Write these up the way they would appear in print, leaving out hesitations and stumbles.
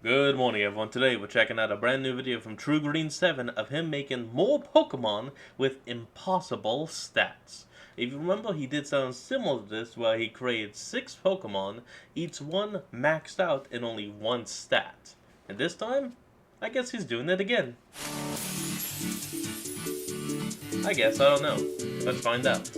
Good morning everyone, today we're checking out a brand new video from True Green 7 of him making more Pokemon with impossible stats. If you remember, he did something similar to this where he created 6 Pokemon, each one maxed out in only one stat. And this time, I guess he's doing it again. I don't know. Let's find out.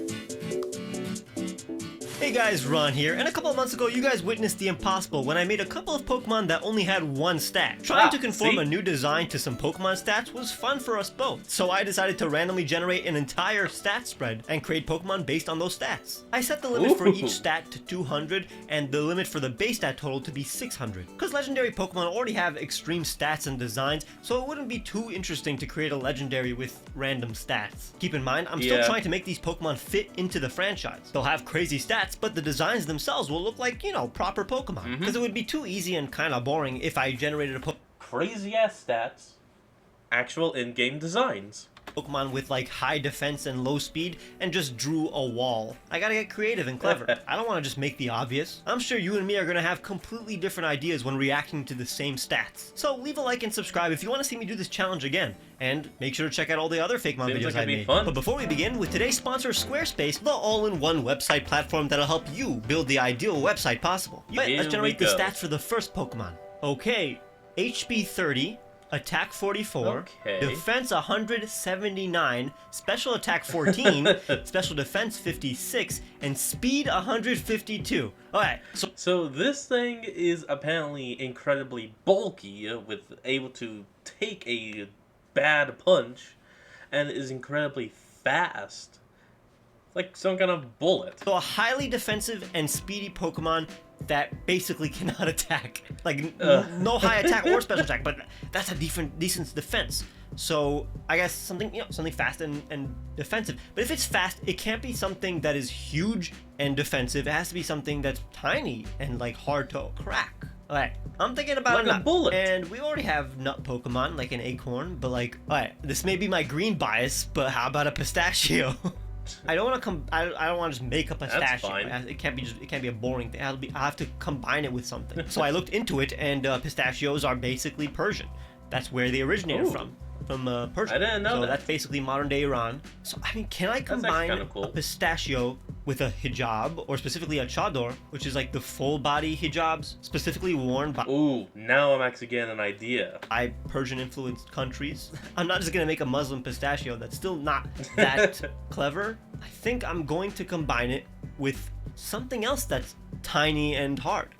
Hey guys, Ron here, and a couple of months ago you guys witnessed the impossible when I made a couple of Pokemon that only had one stat. Trying to conform a new design to some Pokemon stats was fun for us both, so I decided to randomly generate an entire stat spread and create Pokemon based on those stats. I set the limit for each stat to 200 and the limit for the base stat total to be 600. Because legendary Pokemon already have extreme stats and designs, so it wouldn't be too interesting to create a legendary with random stats. Keep in mind, I'm still trying to make these Pokemon fit into the franchise. They'll have crazy stats, but the designs themselves will look like, proper Pokemon. Because it would be too easy and kind of boring if I generated a crazy ass stats, actual in-game designs. Pokemon with like high defense and low speed and just drew a wall. I gotta get creative and clever. I don't want to just make the obvious. I'm sure you and me are gonna have completely different ideas when reacting to the same stats. So leave a like and subscribe if you want to see me do this challenge again. And make sure to check out all the other Fakemon videos I made. But before we begin, with today's sponsor Squarespace, the all-in-one website platform that'll help you build the ideal website possible. Let's generate the stats for the first Pokemon. Okay, HP 30. Attack 44, Defense 179, Special Attack 14, Special Defense 56, and Speed 152. Alright, so this thing is apparently incredibly bulky, with able to take a bad punch, and is incredibly fast. Like some kind of bullet. So a highly defensive and speedy Pokemon that basically cannot attack. Like, no high attack or special attack, but that's a decent defense. So, I guess something fast and defensive. But if it's fast, it can't be something that is huge and defensive. It has to be something that's tiny and, like, hard to crack. Alright, I'm thinking about like a nut. Bullet. And we already have nut Pokemon, like an acorn, but like, alright, this may be my green bias, but how about a pistachio? I don't want to I don't want to just make up a pistachio. It can't be a boring thing. I have to combine it with something. So I looked into it, and pistachios are basically Persian. That's where they originated from Persia. I didn't know that. That's basically modern day Iran. So I mean, can I combine a pistachio with a hijab, or specifically a chador, which is like the full body hijabs specifically worn by now I'm actually getting an idea. Persian influenced countries. I'm not just gonna make a Muslim pistachio. That's still not that clever. I think I'm going to combine it with something else that's tiny and hard.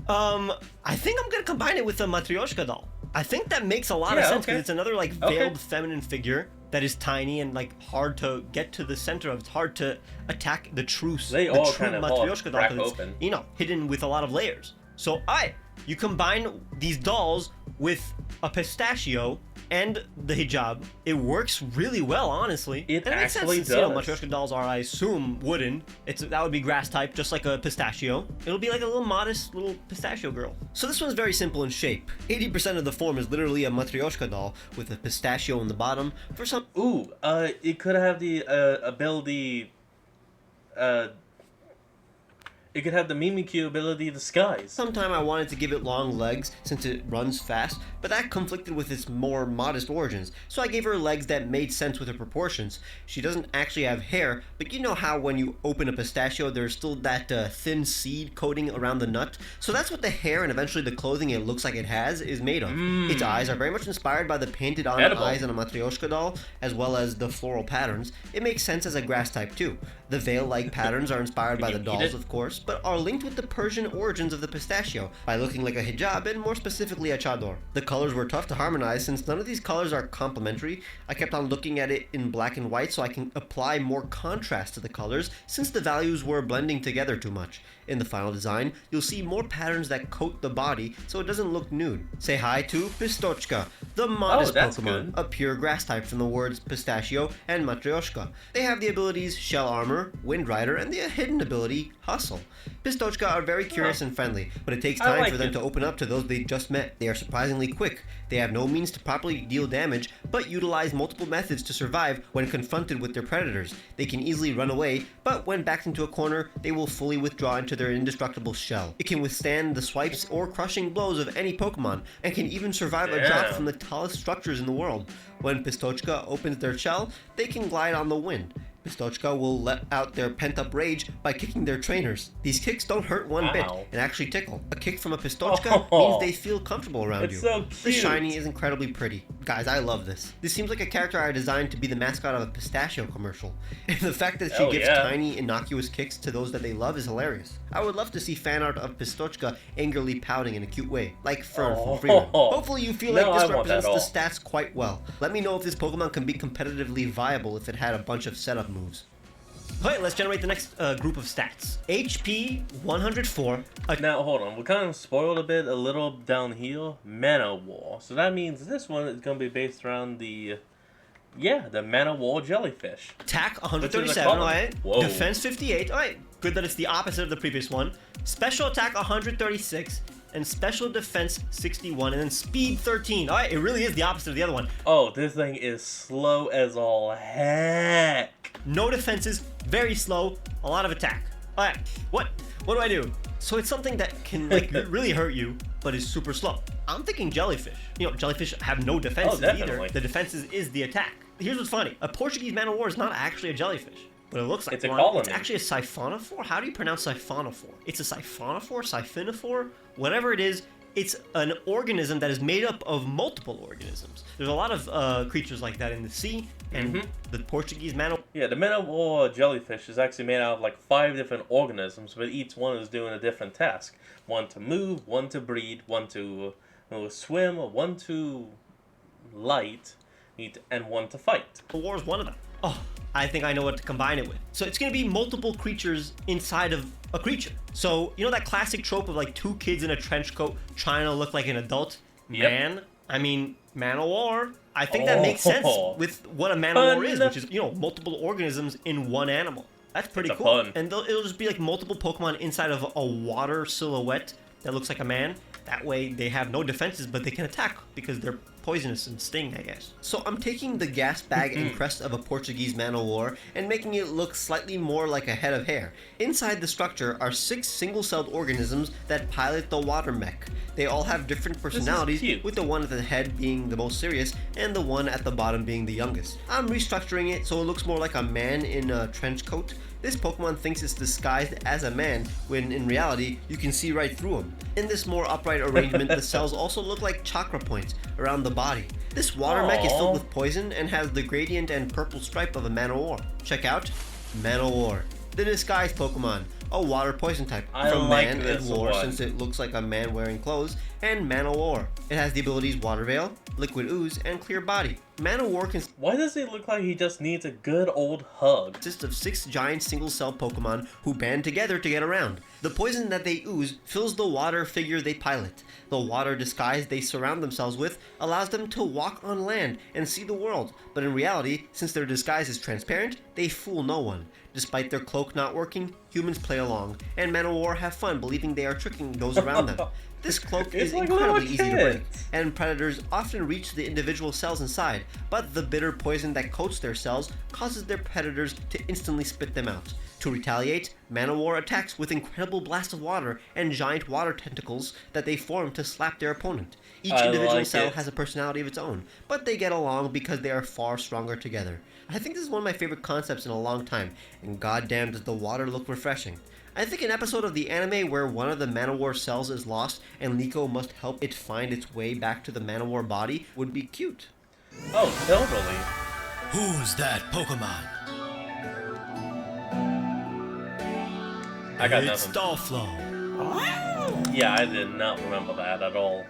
I think I'm gonna combine it with a Matryoshka doll. I think that makes a lot of sense, because it's another like veiled feminine figure that is tiny and like hard to get to the center of. It's hard to attack the true Matryoshka doll, because it's, hidden with a lot of layers. So you combine these dolls with a pistachio and the hijab. It works really well, honestly. It actually does. Matryoshka dolls are, I assume, wooden. That would be grass type, just like a pistachio. It'll be like a little modest little pistachio girl. So this one's very simple in shape. 80% of the form is literally a Matryoshka doll with a pistachio on the bottom. For some, it could have the ability. It could have the Mimikyu ability disguise. Sometime I wanted to give it long legs since it runs fast, but that conflicted with its more modest origins, so I gave her legs that made sense with her proportions. She doesn't actually have hair, but you know how when you open a pistachio there's still that thin seed coating around the nut? So that's what the hair and eventually the clothing it looks like it has is made of. Its eyes are very much inspired by the painted on eyes on a Matryoshka doll, as well as the floral patterns. It makes sense as a grass type too. The veil-like patterns are inspired by the dolls, of course, but are linked with the Persian origins of the pistachio by looking like a hijab and more specifically a chador. The colors were tough to harmonize since none of these colors are complementary. I kept on looking at it in black and white so I can apply more contrast to the colors since the values were blending together too much. In the final design, you'll see more patterns that coat the body so it doesn't look nude. Say hi to Pistochka, the modest Pokemon, a pure grass type from the words pistachio and Matryoshka. They have the abilities Shell Armor, Tamer, Wind Rider, and the hidden ability Hustle. Pistochka are very curious and friendly, but it takes time for them to open up to those they just met. They are surprisingly quick. They have no means to properly deal damage, but utilize multiple methods to survive when confronted with their predators. They can easily run away, but when backed into a corner, they will fully withdraw into their indestructible shell. It can withstand the swipes or crushing blows of any Pokemon, and can even survive a drop from the tallest structures in the world. When Pistochka opens their shell, they can glide on the wind. Pistochka will let out their pent-up rage by kicking their trainers. These kicks don't hurt one bit and actually tickle. A kick from a Pistochka means they feel comfortable around you. So cute. The shiny is incredibly pretty. Guys, I love this. This seems like a character I designed to be the mascot of a pistachio commercial. And the fact that she gives tiny, innocuous kicks to those that they love is hilarious. I would love to see fan art of Pistochka angrily pouting in a cute way, like Fern from Freerun. Hopefully you feel like this represents the stats quite well. Let me know if this Pokemon can be competitively viable if it had a bunch of setup moves. Alright, let's generate the next group of stats. HP 104. Now, hold on. We're kind of spoiled a little down here. Mana War. So that means this one is going to be based around the Mana War jellyfish. Attack 137, alright. Defense 58. Alright, good that it's the opposite of the previous one. Special attack 136. And special defense 61, and then speed 13. Alright, it really is the opposite of the other one. Oh, this thing is slow as all heck. No defenses, very slow, a lot of attack. Alright, what do I do? So it's something that can really hurt you, but is super slow. I'm thinking jellyfish. You know, jellyfish have no defenses either. The defenses is the attack. Here's what's funny. A Portuguese man of war is not actually a jellyfish. But it looks like it's one. A colony. It's actually a siphonophore. How do you pronounce siphonophore? It's a siphonophore, siphonophore, whatever it is. It's an organism that is made up of multiple organisms. There's a lot of creatures like that in the sea, and the Portuguese man. Yeah, the man of war jellyfish is actually made out of like 5 different organisms, but each one is doing a different task. One to move, one to breed, one to swim, one to light, and one to fight. The war is one of them. Oh, I think I know what to combine it with. So it's going to be multiple creatures inside of a creature. So, you know that classic trope of like 2 kids in a trench coat trying to look like an adult man? I mean, man of war. I think that makes sense with what a man of war is, which is, you know, multiple organisms in one animal. That's pretty cool. And it'll just be like multiple Pokemon inside of a water silhouette that looks like a man. That way they have no defenses, but they can attack because they're poisonous and sting, I guess. So I'm taking the gas bag and crest of a Portuguese man of war and making it look slightly more like a head of hair. Inside the structure are 6 single-celled organisms that pilot the water mech. They all have different personalities, with the one at the head being the most serious and the one at the bottom being the youngest. I'm restructuring it so it looks more like a man in a trench coat. This Pokemon thinks it's disguised as a man, when in reality, you can see right through him. In this more upright arrangement, the cells also look like chakra points around the body. This water mech is filled with poison and has the gradient and purple stripe of a man of war. Check out Man of War, the disguised Pokemon, a water poison type from Man and War since it looks like a man wearing clothes, and Man of War. It has the abilities Water Veil, Liquid Ooze, and Clear Body. Man of War can... Why does he look like he just needs a good old hug? Consists of 6 giant single-cell Pokemon who band together to get around. The poison that they ooze fills the water figure they pilot. The water disguise they surround themselves with allows them to walk on land and see the world, but in reality, since their disguise is transparent, they fool no one. Despite their cloak not working, humans play along, and Man of War have fun believing they are tricking those around them. This cloak is incredibly easy to break, and predators often reach the individual cells inside, but the bitter poison that coats their cells causes their predators to instantly spit them out. To retaliate, Man of War attacks with incredible blasts of water and giant water tentacles that they form to slap their opponent. Each individual cell has a personality of its own, but they get along because they are far stronger together. I think this is one of my favorite concepts in a long time, and goddamn does the water look refreshing. I think an episode of the anime where one of the Man of War cells is lost and Liko must help it find its way back to the Man of War body would be cute. Oh, totally. Who's that Pokemon? I got it's nothing. Starflow. Yeah, I did not remember that at all.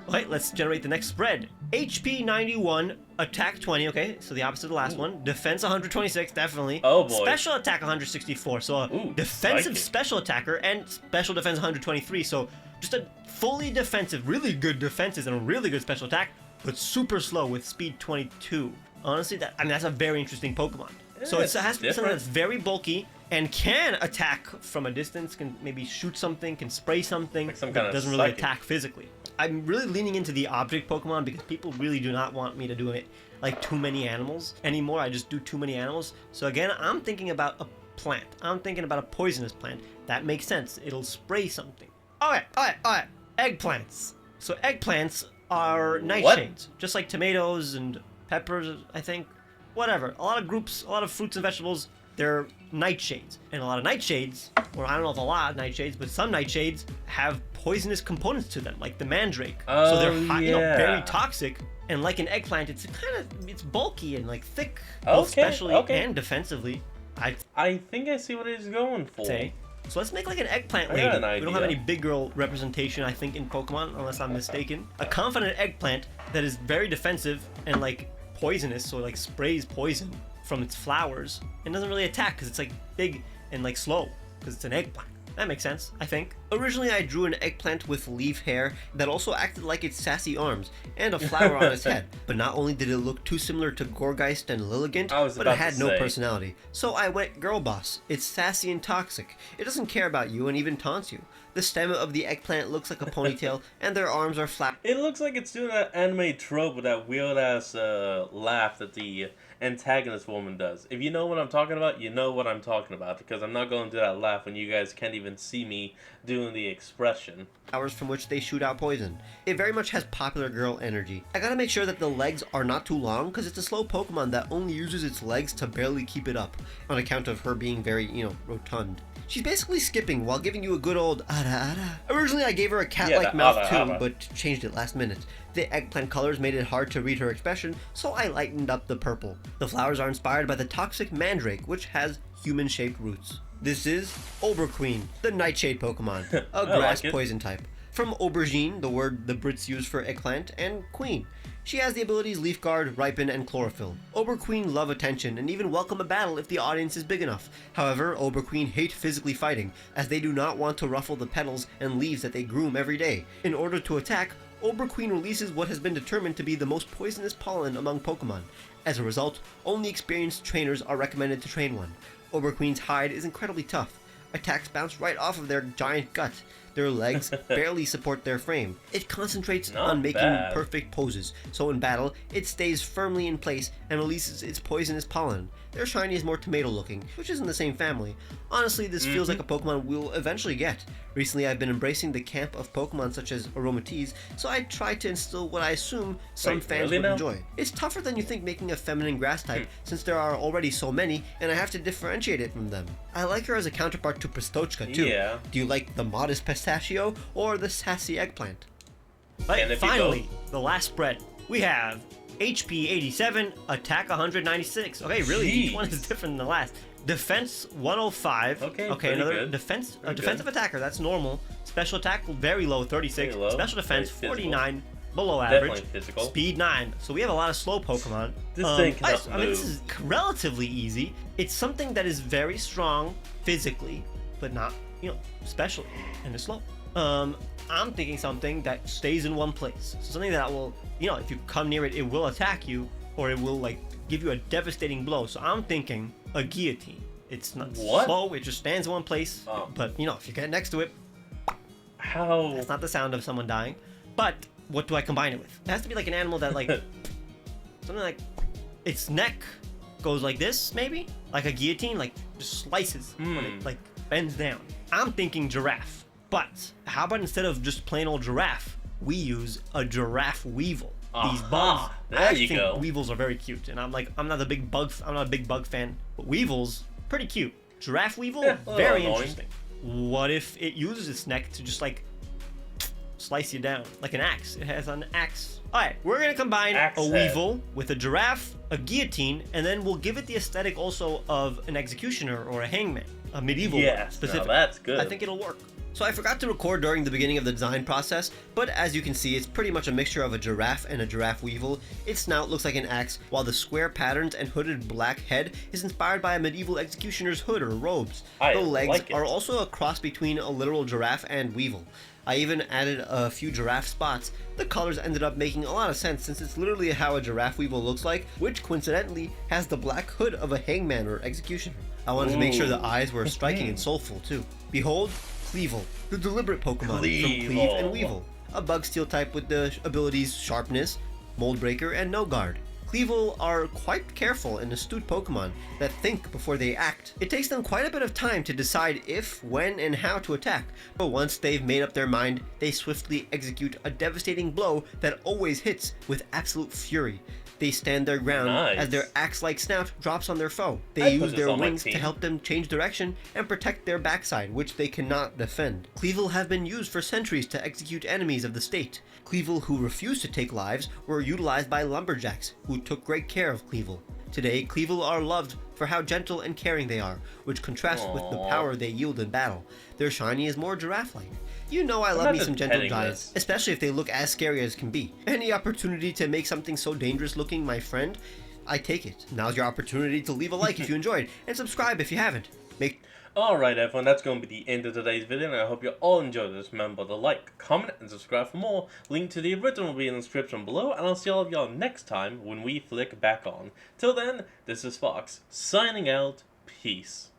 Alright, let's generate the next spread. HP 91, attack 20, okay, so the opposite of the last one. Defense 126, definitely. Oh boy. Special attack 164, so a defensive special attacker and special defense 123, so just a fully defensive, really good defenses and a really good special attack, but super slow with speed 22. Honestly, that's a very interesting Pokemon. So it it's has to be something different. that's very bulky and can attack from a distance, can maybe shoot something, can spray something, Like some but kind of doesn't really psychic. attack physically. I'm really leaning into the object Pokemon because people really do not want me to do it like too many animals anymore. I just do too many animals. So again, I'm thinking about a plant. I'm thinking about a poisonous plant. That makes sense. It'll spray something. Alright. Eggplants. So eggplants are nightshades, just like tomatoes and peppers, I think. Whatever. A lot of groups, a lot of fruits and vegetables, they're nightshades. And a lot of nightshades, or I don't know if a lot of nightshades, but some nightshades have poisonous components to them, like the mandrake. So they're hot, very toxic. And like an eggplant, it's it's bulky and like thick, both specially and defensively. I think I see what he's going for. Say. So let's make like an eggplant I lady. got an We don't have idea. any big girl representation, I think, in Pokemon, unless I'm mistaken. A confident eggplant that is very defensive and like poisonous, so like sprays poison from its flowers and doesn't really attack because it's like big and like slow because it's an eggplant. That makes sense, I think. Originally, I drew an eggplant with leaf hair that also acted like its sassy arms and a flower on its head. But not only did it look too similar to Gorgeist and Lilligant, but it had no personality. So I went girl boss. It's sassy and toxic. It doesn't care about you and even taunts you. The stem of the eggplant looks like a ponytail and their arms are flat. It looks like it's doing that anime trope with that weird ass laugh that the antagonist woman does. If you know what I'm talking about, you know what I'm talking about, because I'm not going to do that laugh when you guys can't even see me doing the expression. Flowers from which they shoot out poison. It very much has popular girl energy. I gotta make sure that the legs are not too long because it's a slow Pokemon that only uses its legs to barely keep it up on account of her being very, rotund. She's basically skipping while giving you a good old ara ara. Originally I gave her a cat-like mouth too, but changed it last minute. The eggplant colors made it hard to read her expression, so I lightened up the purple. The flowers are inspired by the toxic mandrake, which has human-shaped roots. This is Oberqueen, the nightshade Pokemon, a grass poison type. From aubergine, the word the Brits use for eggplant, and queen. She has the abilities Leaf Guard, Ripen, and Chlorophyll. Oberqueen love attention and even welcome a battle if the audience is big enough. However, Oberqueen hate physically fighting, as they do not want to ruffle the petals and leaves that they groom every day. In order to attack, Oberqueen releases what has been determined to be the most poisonous pollen among Pokemon. As a result, only experienced trainers are recommended to train one. Oberqueen's hide is incredibly tough. Attacks bounce right off of their giant gut. Their legs barely support their frame. It concentrates on making perfect poses, so in battle, it stays firmly in place and releases its poisonous pollen. Their shiny is more tomato looking, which is in the same family. Honestly, this feels like a Pokemon we'll eventually get. Recently, I've been embracing the camp of Pokemon such as Aromatisse, so I tried to instill what I assume some fans would enjoy. It's tougher than you think making a feminine grass type, since there are already so many, and I have to differentiate it from them. I like her as a counterpart to Pristochka too. Yeah. Do you like the modest pistachio or the sassy eggplant? And Finally, the last spread. We have HP 87, Attack 196. Okay, really, each one is different than the last. Defense 105. Okay, another good. Defensive attacker, that's normal. Special attack, very low, 36. Very low. Special defense, Very 49. Below Definitely average. physical. Speed 9. So we have a lot of slow Pokemon. This thing cannot I mean, this is relatively easy. It's something that is very strong physically, but not, special, and it's slow. I'm thinking something that stays in one place. So something that will, if you come near it, it will attack you, or it will give you a devastating blow. So I'm thinking a guillotine. It's not slow, it just stands in one place. But if you get next to it, that's not the sound of someone dying. But what do I combine it with? It has to be like an animal that something like its neck goes like this, maybe? Like a guillotine, just slices when it bends down. I'm thinking giraffe. But how about instead of just plain old giraffe, we use a giraffe weevil. These bugs, I think weevils are very cute, and I'm not a big bug fan, but weevils, pretty cute. Giraffe weevil, very interesting. What if it uses its neck to just slice you down like an axe? It has an axe. All right, we're gonna combine a weevil with a giraffe, a guillotine, and then we'll give it the aesthetic also of an executioner or a hangman, a medieval one, specific. Now that's good. I think it'll work. So I forgot to record during the beginning of the design process, but as you can see, it's pretty much a mixture of a giraffe and a giraffe weevil. Its snout looks like an axe, while the square patterns and hooded black head is inspired by a medieval executioner's hood or robes. The legs are also a cross between a literal giraffe and weevil. I even added a few giraffe spots. The colors ended up making a lot of sense since it's literally how a giraffe weevil looks like, which coincidentally has the black hood of a hangman or executioner. I wanted to make sure the eyes were striking and soulful too. Behold, Cleavel, the deliberate Pokemon from Cleave and Weevil, a bug steel type with the abilities Sharpness, Mold Breaker, and No Guard. Cleavel are quite careful and astute Pokemon that think before they act. It takes them quite a bit of time to decide if, when, and how to attack, but once they've made up their mind, they swiftly execute a devastating blow that always hits with absolute fury. They stand their ground as their axe-like snout drops on their foe. They use their wings to help them change direction and protect their backside, which they cannot defend. Cleavel have been used for centuries to execute enemies of the state. Cleavel who refused to take lives were utilized by lumberjacks, who took great care of Cleavel. Today, Cleavel are loved for how gentle and caring they are, which contrasts with the power they yield in battle. Their shiny is more giraffe-like. You know I love me some gentle giants, especially if they look as scary as can be. Any opportunity to make something so dangerous looking my friend, I take it. Now's your opportunity to leave a like if you enjoyed, and subscribe if you haven't. Alright everyone, that's going to be the end of today's video, and I hope you all enjoyed this. Remember to like, comment, and subscribe for more. Link to the original will be in the description below, and I'll see all of y'all next time when we flick back on. Till then, this is Fox, signing out. Peace.